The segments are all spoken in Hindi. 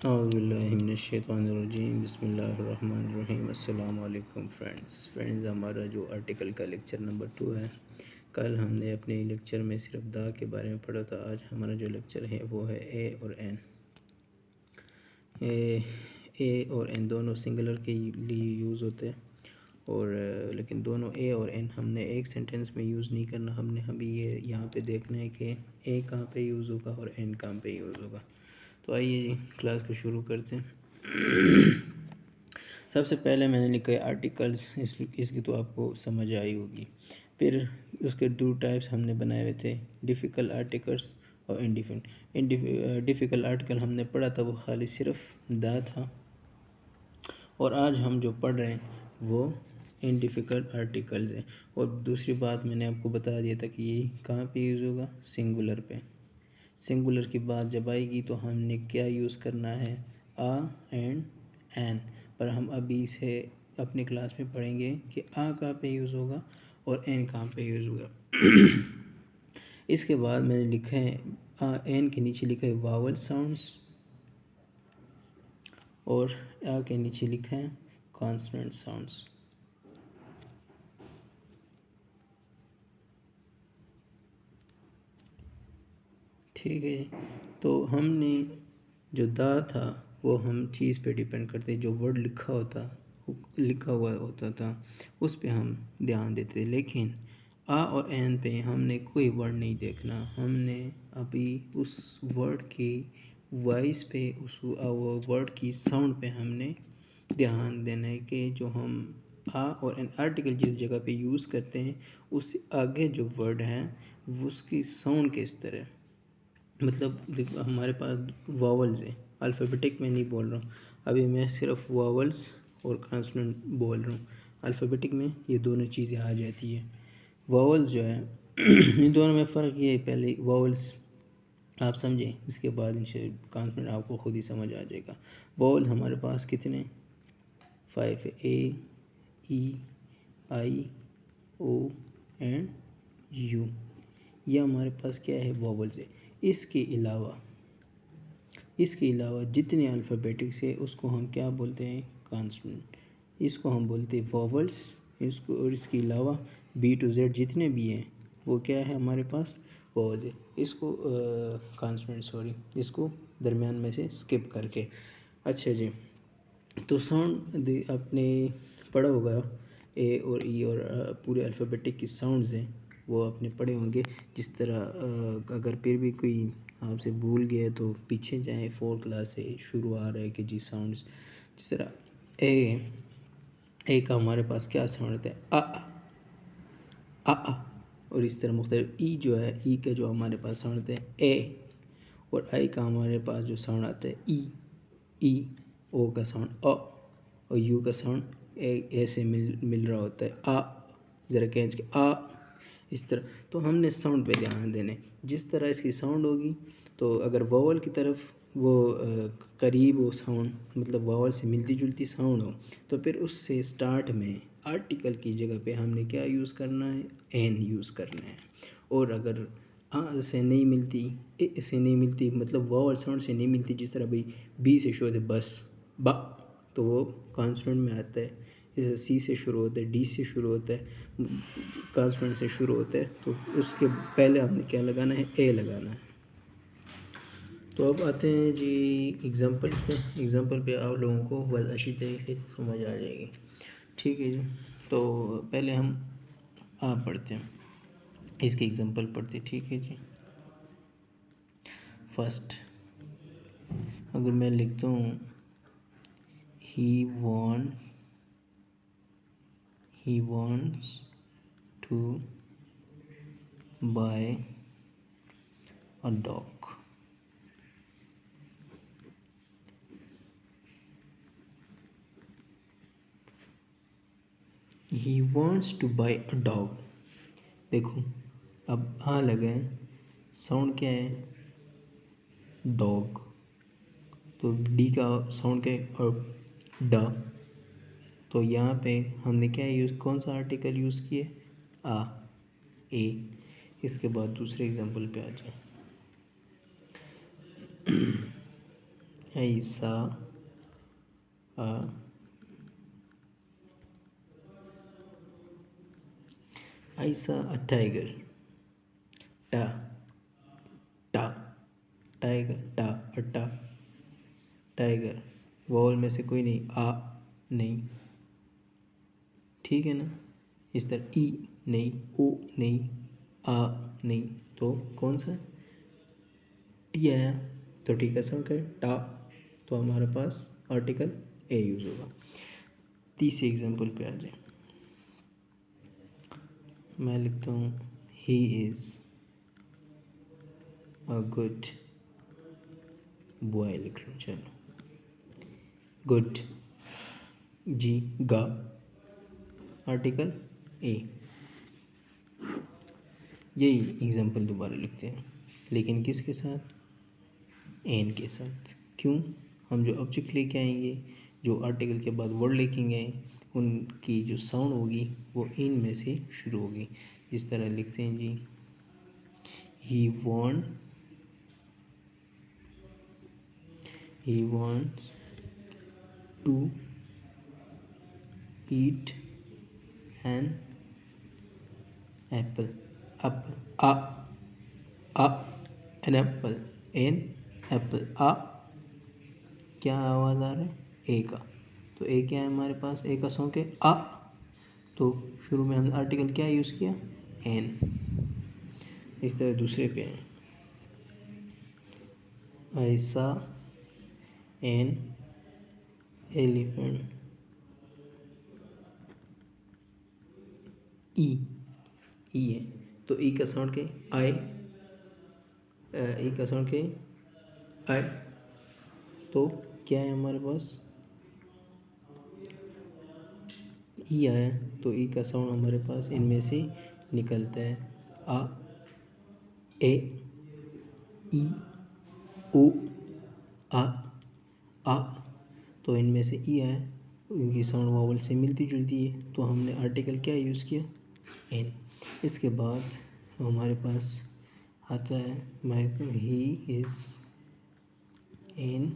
औज़ुबिल्लाहिमिनश्शैतानिर्रजीम बिस्मिल्लाहिर्रहमानिर्रहीम अस्सलाम वालेकुम फ्रेंड्स। हमारा जो आर्टिकल का लेक्चर नंबर 2 है। कल हमने अपने लेक्चर में सिर्फ दा के बारे में पढ़ा था। आज हमारा जो लेक्चर है वो है ए और एन। ए और एन दोनों सिंगुलर के लिए यूज़ होते हैं और लेकिन दोनों ए और एन हमने एक सेंटेंस में यूज़ नहीं करना। हमने अभी ये यहाँ पे देखना है कि ए कहाँ पे यूज़ होगा और एन कहाँ पे यूज़ होगा। तो आइए जी क्लास को शुरू करते हैं। सबसे पहले मैंने लिखा है आर्टिकल्स। इसकी तो आपको समझ आई होगी। फिर उसके 2 टाइप्स हमने बनाए हुए थे, डिफ़िकल्ट आर्टिकल्स और डिफ़िकल्ट आर्टिकल हमने पढ़ा था वो खाली सिर्फ दा था, और आज हम जो पढ़ रहे हैं वो इनडिफ़िकल्ट आर्टिकल्स हैं। और दूसरी बात मैंने आपको बता दिया था कि ये कहाँ पे यूज़ होगा, सिंगुलर पे। सिंगुलर की बात जब आएगी तो हमने क्या यूज़ करना है, आ एंड एन। पर हम अभी इसे अपनी क्लास में पढ़ेंगे कि आ कहाँ पे यूज़ होगा और एन कहाँ पे यूज़ होगा। इसके बाद मैंने लिखा है एन के नीचे लिखा है वावल साउंड्स और आ के नीचे लिखा है कॉन्सोनेंट साउंड्स। ठीक है। तो हमने जो दा था वो हम चीज़ पे डिपेंड करते, जो वर्ड लिखा हुआ होता था उस पे हम ध्यान देते, लेकिन आ और एन पे हमने कोई वर्ड नहीं देखना। हमने अभी उस वर्ड की वॉइस पे, उस वर्ड की साउंड पे हमने ध्यान देना है कि जो हम आ और एन आर्टिकल जिस जगह पे यूज़ करते हैं उससे आगे जो वर्ड हैं उसकी साउंड किस तरह, मतलब देखो हमारे पास वावल्स हैं, अल्फ़ाबेटिक में नहीं बोल रहा हूँ अभी, मैं सिर्फ वावल्स और कॉन्सोनेंट बोल रहा हूँ। अल्फ़ाबेटिक में ये दोनों चीज़ें आ जाती है। वावल्स जो है इन दोनों में फ़र्क ये है, पहले वावल्स आप समझें, इसके बाद इंशाल्लाह कॉन्सोनेंट आपको खुद ही समझ आ जाएगा। वावल्स हमारे पास कितने 5 है, ए ई आई ओ एंड यू। ये हमारे पास क्या है, वावल्स है। इसके अलावा जितने अल्फ़ाबेटिक्स है उसको हम क्या बोलते हैं, कॉन्सोनेंट। इसको हम बोलते हैं वावल्स। इसको और इसके अलावा बी टू जेड जितने भी हैं वो क्या है हमारे पास, वावल्स है। इसको कॉन्सोनेंट, इसको दरमियान में से स्किप करके। अच्छा जी, तो साउंड आपने पढ़ा होगा ए और ई और पूरे अल्फ़ाबेटिक की साउंड्स हैं वो आपने पढ़े होंगे। जिस तरह अगर फिर भी कोई आपसे भूल गया तो पीछे जाएं, 4 क्लास से शुरू आ रहा है कि जी साउंड्स। जिस तरह ए का हमारे पास क्या साउंड होता है, आ। और इस तरह मुख्तलिफ ई जो है, ई का जो हमारे पास साउंड होता है ए। और आई का हमारे पास जो साउंड आता है ई। ओ का साउंड अ। और यू का साउंड ए से मिल रहा होता है आ, ज़रा खींच के आ, इस तरह। तो हमने साउंड पे ध्यान देने, जिस तरह इसकी साउंड होगी तो अगर वावल की तरफ वो करीब हो साउंड, मतलब वावल से मिलती जुलती साउंड हो, तो फिर उससे स्टार्ट में आर्टिकल की जगह पे हमने क्या यूज़ करना है, एन यूज़ करना है। और अगर आ से नहीं मिलती, ए से नहीं मिलती, मतलब वावल साउंड से नहीं मिलती, जिस तरह भाई बी से शुरू होते बस बा, तो वो कॉन्सोनेंट में आता है। जैसे सी से शुरू होता है, डी से शुरू होता है, कॉन्सोनेंट से शुरू होता है, तो उसके पहले हमने क्या लगाना है, ए लगाना है। तो अब आते हैं जी एग्ज़ाम्पल्स पे। एग्ज़ाम्पल पे आप लोगों को बहुत अच्छी तरीके से समझ आ जाएगी। ठीक है जी, तो पहले हम आप पढ़ते हैं, इसके एग्ज़ाम्पल पढ़ते हैं। ठीक है जी, फर्स्ट अगर मैं लिखता हूँ ही wants to buy a dog। He wants to buy a dog। देखो अब आ लगा है, साउंड क्या है, डॉग। तो डी का साउंड क्या है, और ड। तो यहाँ पे हमने क्या यूज़, कौन सा आर्टिकल यूज़ किए, आ, ए। इसके बाद दूसरे एग्जांपल पे आ जाए। ऐसा ऐसा अ टाइगर, टा टा टाइगर, टा अट्टा टाइगर, वॉवल में से कोई नहीं, आ नहीं, ठीक है ना। इस तरह ई नहीं, ओ नहीं, आ नहीं, तो कौन सा टी आया, तो टी का साउंड है टा, तो हमारे पास आर्टिकल ए यूज़ होगा। तीसरे एग्जाम्पल पे आ जाए, मैं लिखता हूँ he is a good boy, लिख लो चलो, गुड जी गा, आर्टिकल ए। यही एग्जाम्पल दोबारा लिखते हैं, लेकिन किसके साथ, एन के साथ। क्यों, हम जो ऑब्जेक्ट लेके आएंगे, जो आर्टिकल के बाद वर्ड लिखेंगे, उनकी जो साउंड होगी वो इन में से शुरू होगी। जिस तरह लिखते हैं जी, he wants to eat an apple, up आ एन एप्पल, एन एप्पल, आ क्या आवाज़ आ रहा है, ए का, तो ए क्या है हमारे पास, ए का साउंड है आ, तो शुरू में हमने आर्टिकल क्या यूज़ किया, एन। इस तरह दूसरे पे हैं, ऐसा एन एलिफेंट, ई, ई है, तो ई का साउंड के आई, ई का साउंड के आई, तो क्या है हमारे पास, ई आया, तो ई का साउंड हमारे पास इनमें से निकलता है, आ, ए, ई, ओ, आ, तो इनमें से ई आया, इनकी साउंड वावल से मिलती जुलती है, तो हमने आर्टिकल क्या यूज़ किया, एन। इसके बाद हमारे पास आता है micro, he is an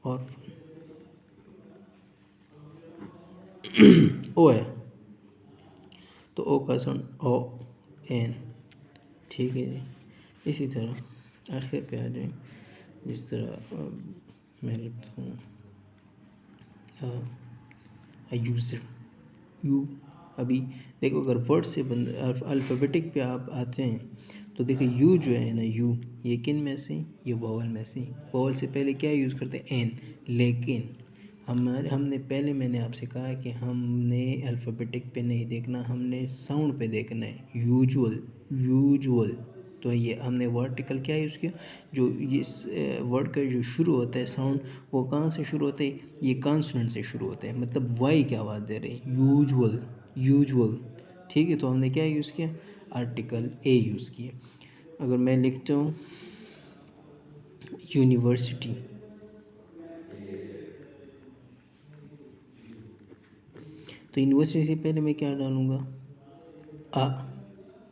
orphan, ओ है, तो ओ का साउंड ओ, एन, ठीक है जी। इसी तरह आखिर पे आ जाए, जिस तरह मैं लिखता हूँ यूज़र, यू, अभी देखो अगर वर्ड से बंद अल्फ़ाबेटिक पे आप आते हैं, तो देखो यू जो है ना, यू ये किन में से, ये वॉवल में से, वॉवल से पहले क्या यूज़ करते हैं, एन, लेकिन हमने पहले मैंने आपसे कहा कि हमने अल्फ़ाबेटिक पे नहीं देखना, हमने साउंड पे देखना है, यूजुअल, यूजुअल, तो ये हमने वर्टिकल क्या यूज़ किया, जो इस वर्ड का जो शुरू होता है साउंड, वो कहाँ से शुरू होता है, ये कॉन्सोनेंट से शुरू होता है, मतलब वाई की आवाज़ दे रहे हैं, यूजुअल, यूजुअल, ठीक है। तो हमने क्या यूज़ किया, आर्टिकल ए यूज़ किया। अगर मैं लिखता हूँ यूनिवर्सिटी, तो यूनिवर्सिटी से पहले मैं क्या डालूँगा, आ,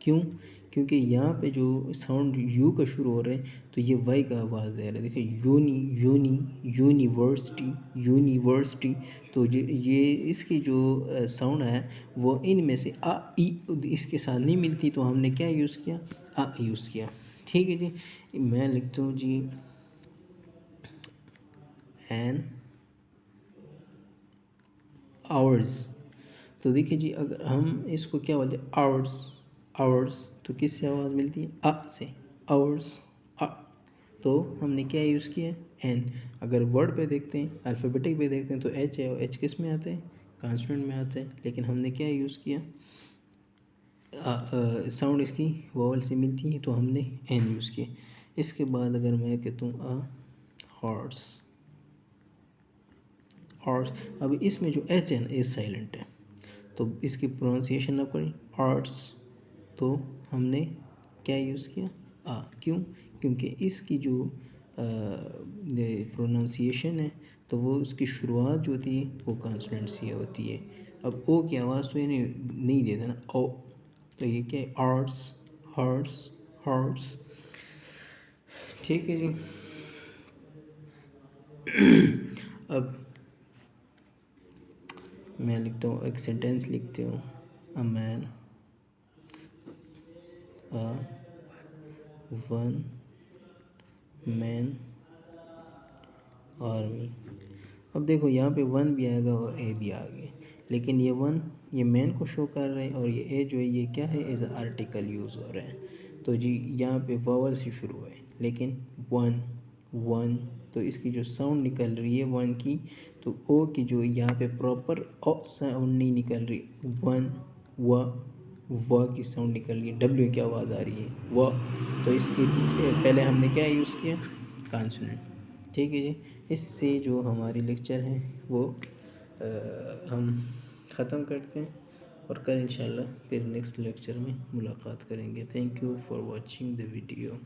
क्यों, क्योंकि यहाँ पे जो साउंड यू का शुरू हो रहा है, तो ये वाई का आवाज़ दे रहा है, देखिए यूनी, यूनिवर्सिटी, यूनिवर्सिटी, तो ये इसकी जो साउंड है वो इनमें से आ, ई इसके साथ नहीं मिलती, तो हमने क्या यूज़ किया, आ यूज़ किया, ठीक है जी। मैं लिखता हूँ जी एन आवर्स, तो देखिए जी अगर हम इसको क्या बोलते हैं, आवर्स, आवर्स, तो किससे आवाज़ मिलती है, आ से, आवर्स, आ, तो हमने क्या यूज़ किया, एन। अगर वर्ड पे देखते हैं, अल्फ़ाबेटिक पे देखते हैं, तो एच है, और एच किस में आता है, कॉन्सोनेंट में आता है, लेकिन हमने क्या यूज़ किया, साउंड इसकी वॉवल से मिलती है, तो हमने एन यूज़ किया। इसके बाद अगर मैं कहता हूँ आ हॉर्स, हॉर्स, अब इसमें जो एच है ना, ए साइलेंट है, तो इसकी प्रोनाउंसिएशन आप करें आर्ट्स, तो हमने क्या यूज़ किया, आ, क्यों, क्योंकि इसकी जो प्रोनाउंसिएशन है, तो वो उसकी शुरुआत जो होती है वो कॉन्सोनेंट से होती है। अब ओ की आवाज़ तो ये नहीं देता ना, ओ, तो ये क्या है, आर्ट्स, हर्ट्स, हर्ट्स, ठीक है जी। अब मैं लिखता हूँ, एक सेंटेंस लिखते हूँ, a man, a one man army. अब देखो यहाँ पे वन भी आएगा और ए भी आ गया, लेकिन ये वन ये मैन को शो कर रहे हैं और ये ए जो है ये क्या है, एज अ आर्टिकल यूज़ हो रहे हैं। तो जी यहाँ पे वावल से शुरू है, लेकिन वन वन तो इसकी जो साउंड निकल रही है वन की, तो ओ की जो यहाँ पे प्रॉपर ओ साउंड नहीं निकल रही, वन व की साउंड निकल रही है, डब्ल्यू की आवाज़ आ रही है व। तो इसके पहले हमने क्या यूज़ किया, कॉन्सोनेंट। ठीक है जी, इससे जो हमारी लेक्चर है वो हम ख़त्म करते हैं और कल इंशाल्लाह फिर नेक्स्ट लेक्चर में मुलाकात करेंगे। Thank you for watching the video.